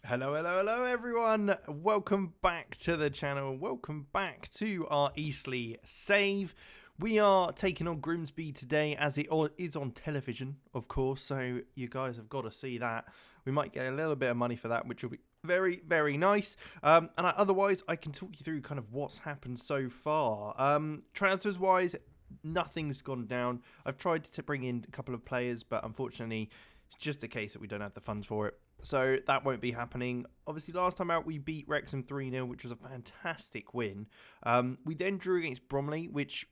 Hello everyone. Welcome back to the channel. Welcome back to our Eastleigh save. We are taking on Grimsby today as it is on television, of course, so you guys have got to see that. We might get a little bit of money for that, which will be very, very nice. Otherwise, I can talk you through kind of what's happened so far. Transfers-wise, nothing's gone down. I've tried to bring in a couple of players, but unfortunately, it's just a case that we don't have the funds for it. So that won't be happening. Obviously, last time out, we beat Wrexham 3-0, which was a fantastic win. We then drew against Bromley, which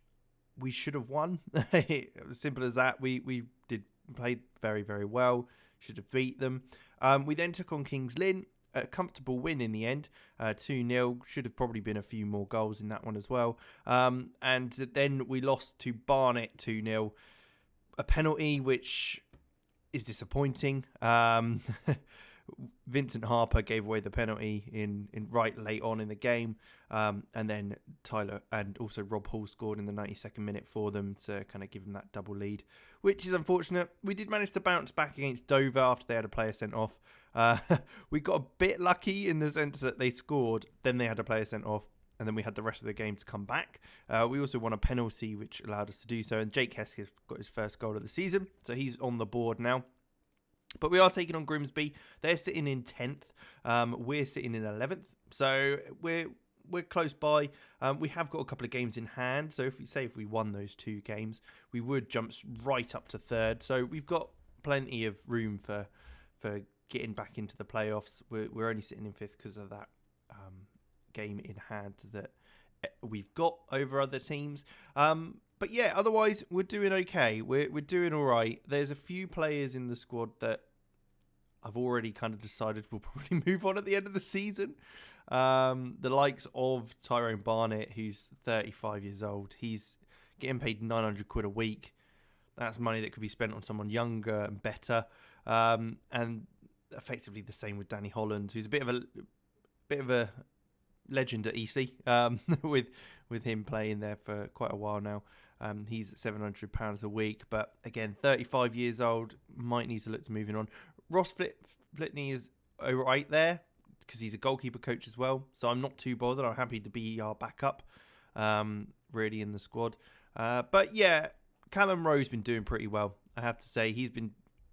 we should have won. Simple as that. We played very, very well. Should have beat them. We then took on Kings Lynn. A comfortable win in the end. 2-0. Should have probably been a few more goals in that one as well. And then we lost to Barnet 2-0. A penalty, which is disappointing. Vincent Harper gave away the penalty in right late on in the game, and then Tyler and also Rob Hall scored in the 92nd minute for them to kind of give them that double lead, which is unfortunate. We did manage to bounce back against Dover after they had a player sent off. We got a bit lucky in the sense that they scored, then they had a player sent off, and then we had the rest of the game to come back. We also won a penalty, which allowed us to do so. And Jake Hesketh got his first goal of the season, so he's on the board now. But we are taking on Grimsby. They're sitting in 10th. We're sitting in 11th. So we're close by. We have got a couple of games in hand. So if we won those two games, we would jump right up to 3rd. So we've got plenty of room for getting back into the playoffs. We're only sitting in 5th because of that game in hand that we've got over other teams. But yeah, otherwise we're doing okay. We're doing all right. There's a few players in the squad that I've already kind of decided will probably move on at the end of the season. The likes of Tyrone Barnett, who's 35 years old. He's getting paid 900 quid a week. That's money that could be spent on someone younger and better. And effectively the same with Danny Holland, who's a bit of a legend at Eastleigh, with him playing there for quite a while now. He's at £700 a week, but again, 35 years old, might need to look to moving on. Ross Flitney is all right there because he's a goalkeeper coach as well, so I'm not too bothered. I'm happy to be our backup, really, in the squad. But yeah, Callum Rowe's been doing pretty well, I have to say. He's been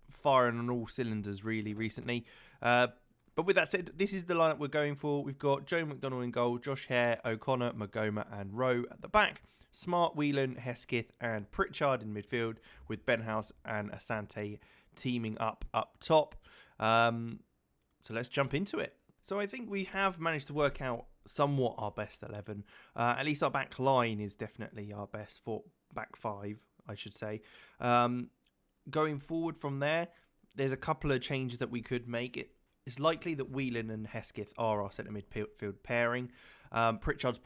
firing on all cylinders really recently. But with that said, this is the lineup we're going for. We've got Joe McDonnell in goal, Josh Hare, O'Connor, Magoma and Rowe at the back. Smart, Whelan, Hesketh and Pritchard in midfield, with Benhouse and Asante teaming up top. So let's jump into it. So I think we have managed to work out somewhat our best 11. At least our back line is definitely our best, for back 5, I should say. Going forward from there, there's a couple of changes that we could make. It's likely that Whelan and Hesketh are our centre midfield pairing. Pritchard's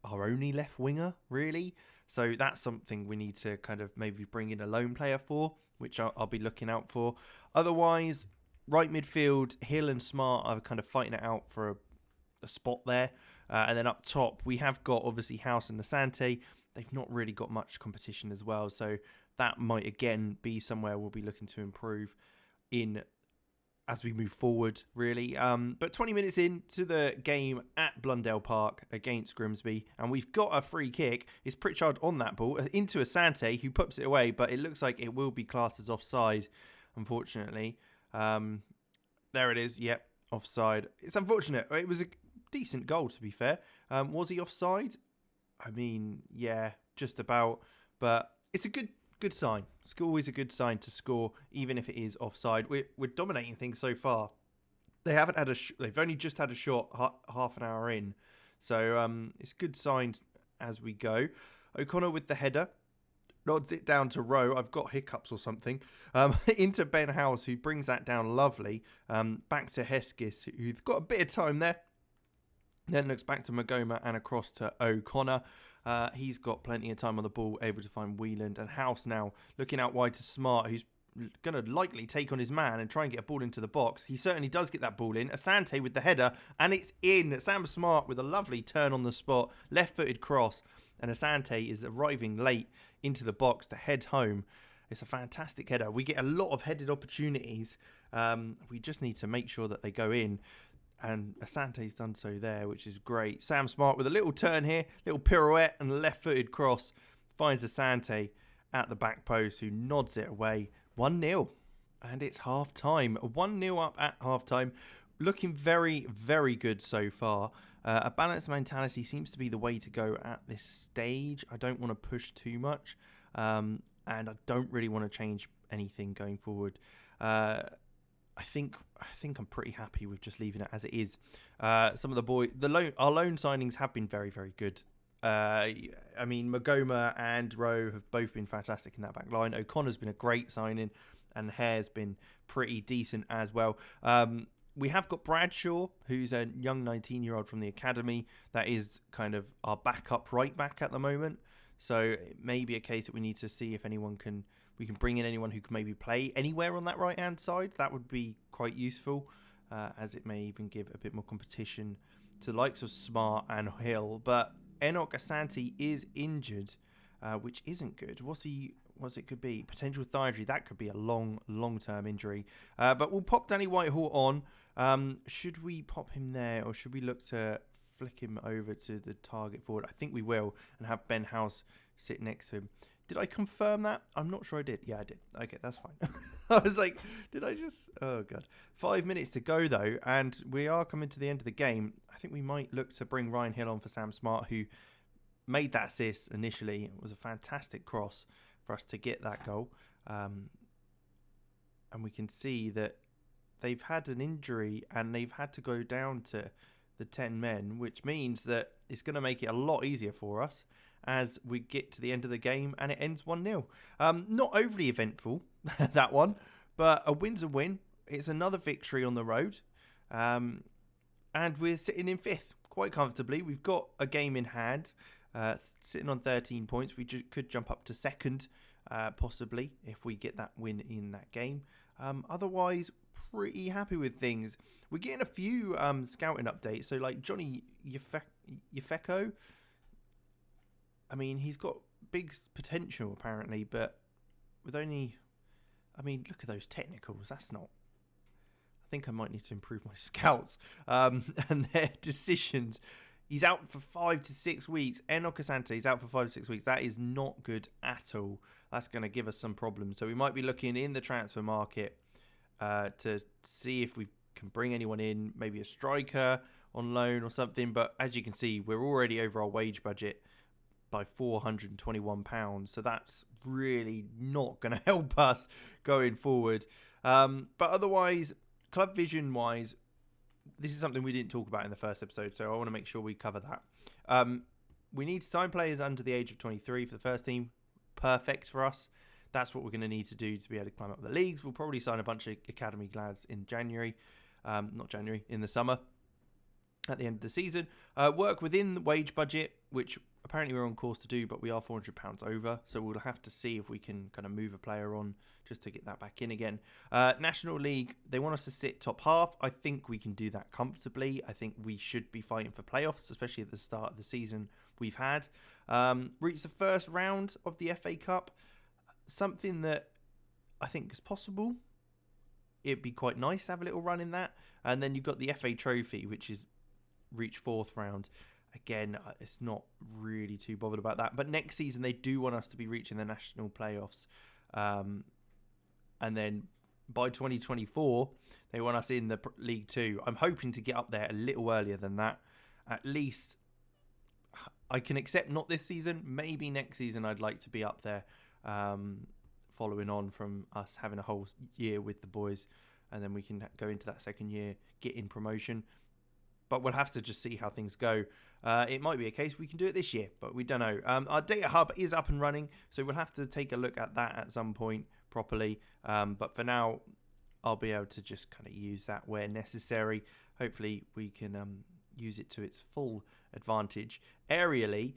our only left winger, really. So that's something we need to kind of maybe bring in a lone player for, which I'll be looking out for. Otherwise, right midfield, Hill and Smart are kind of fighting it out for a spot there. And then up top, we have got obviously House and Asante. They've not really got much competition as well. So that might again be somewhere we'll be looking to improve in as we move forward, really. But 20 minutes into the game at Blundell Park against Grimsby, and we've got a free kick. It's Pritchard on that ball into Asante, who puts it away, but it looks like it will be classed as offside, unfortunately. There it is. Yep, offside. It's unfortunate. It was a decent goal, to be fair. Was he offside? I mean, yeah, just about. But it's a good sign. It's always a good sign to score, even if it is offside. We're dominating things so far. They haven't had they've only just had a shot half an hour in, so it's good signs as we go. O'Connor with the header nods it down to Rowe. I've got hiccups or something. Into Ben House, who brings that down lovely. Back to Hesketh, who's got a bit of time there. Then looks back to Magoma and across to O'Connor. He's got plenty of time on the ball, able to find Whelan. And House now looking out wide to Smart, who's going to likely take on his man and try and get a ball into the box. He certainly does get that ball in. Asante with the header, and it's in. Sam Smart with a lovely turn on the spot, left-footed cross. And Asante is arriving late into the box to head home. It's a fantastic header. We get a lot of headed opportunities. We just need to make sure that they go in. And Asante's done so there, which is great. Sam Smart with a little turn here, little pirouette and left-footed cross. Finds Asante at the back post, who nods it away. 1-0. And it's half-time. 1-0 up at half-time. Looking very, very good so far. A balanced mentality seems to be the way to go at this stage. I don't want to push too much. And I don't really want to change anything going forward. I think I'm pretty happy with just leaving it as it is. Some of our loan signings have been very, very good. I mean, Magoma and Rowe have both been fantastic in that back line. O'Connor's been a great signing, and Hare's been pretty decent as well. We have got Bradshaw, who's a young 19-year-old from the academy. That is kind of our backup right back at the moment. So it may be a case that we need to see if we can bring in anyone who can maybe play anywhere on that right-hand side. That would be quite useful, as it may even give a bit more competition to the likes of Smart and Hill. But Enoch Asante is injured, which isn't good. What's it could be? Potential thigh injury. That could be a long-term injury. But we'll pop Danny Whitehall on. Should we pop him there, or should we look to flick him over to the target forward? I think we will, and have Ben House sit next to him. Did I confirm that? I'm not sure I did. Yeah, I did. Okay, that's fine. I was like, did I just... Oh, God. 5 minutes to go, though, and we are coming to the end of the game. I think we might look to bring Ryan Hill on for Sam Smart, who made that assist initially. It was a fantastic cross for us to get that goal. And we can see that they've had an injury and they've had to go down to the 10 men, which means that it's going to make it a lot easier for us as we get to the end of the game and it ends 1-0. Not overly eventful, that one, but a win's a win. It's another victory on the road. And we're sitting in 5th quite comfortably. We've got a game in hand, sitting on 13 points. We could jump up to 2nd, possibly, if we get that win in that game. Otherwise, pretty happy with things. We're getting a few scouting updates. So, like Johnny Yefeko, I mean, he's got big potential, apparently, but with only... I mean, look at those technicals. That's not... I think I might need to improve my scouts and their decisions. He's out for 5 to 6 weeks. Enoch Asante is out for 5 to 6 weeks. That is not good at all. That's going to give us some problems. So we might be looking in the transfer market to see if we can bring anyone in, maybe a striker on loan or something. But as you can see, we're already over our wage budget by £421. So that's really not going to help us going forward. But otherwise, club vision wise, this is something we didn't talk about in the first episode, so I want to make sure we cover that. We need to sign players under the age of 23 for the first team. Perfect for us. That's what we're going to need to do to be able to climb up the leagues. We'll probably sign a bunch of academy lads in in the summer, at the end of the season. Work within the wage budget, which apparently we're on course to do, but we are £400 over. So we'll have to see if we can kind of move a player on just to get that back in again. National League, they want us to sit top half. I think we can do that comfortably. I think we should be fighting for playoffs, especially at the start of the season we've had. Reach the first round of the FA Cup. Something that I think is possible. It'd be quite nice to have a little run in that. And then you've got the FA Trophy, which is reach 4th round. Again, it's not really too bothered about that. But next season, they do want us to be reaching the national playoffs. And then by 2024, they want us in the League 2. I'm hoping to get up there a little earlier than that. At least I can accept not this season. Maybe next season I'd like to be up there, following on from us having a whole year with the boys. And then we can go into that second year, get in promotion. But we'll have to just see how things go. It might be a case we can do it this year, but we don't know. Our data hub is up and running, so we'll have to take a look at that at some point properly. But for now, I'll be able to just kind of use that where necessary. Hopefully, we can use it to its full advantage. Aerially,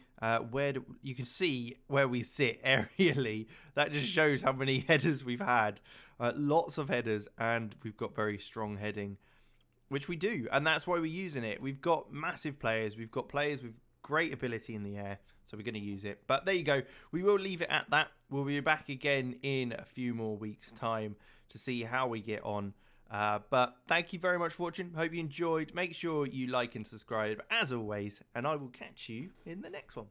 you can see where we sit aerially. That just shows how many headers we've had. Lots of headers, and we've got very strong heading, which we do, and that's why we're using it. We've got massive players. We've got players with great ability in the air. So we're going to use it. But there you go. We will leave it at that. We'll be back again in a few more weeks' time to see how we get on. But thank you very much for watching. Hope you enjoyed. Make sure you like and subscribe as always. And I will catch you in the next one.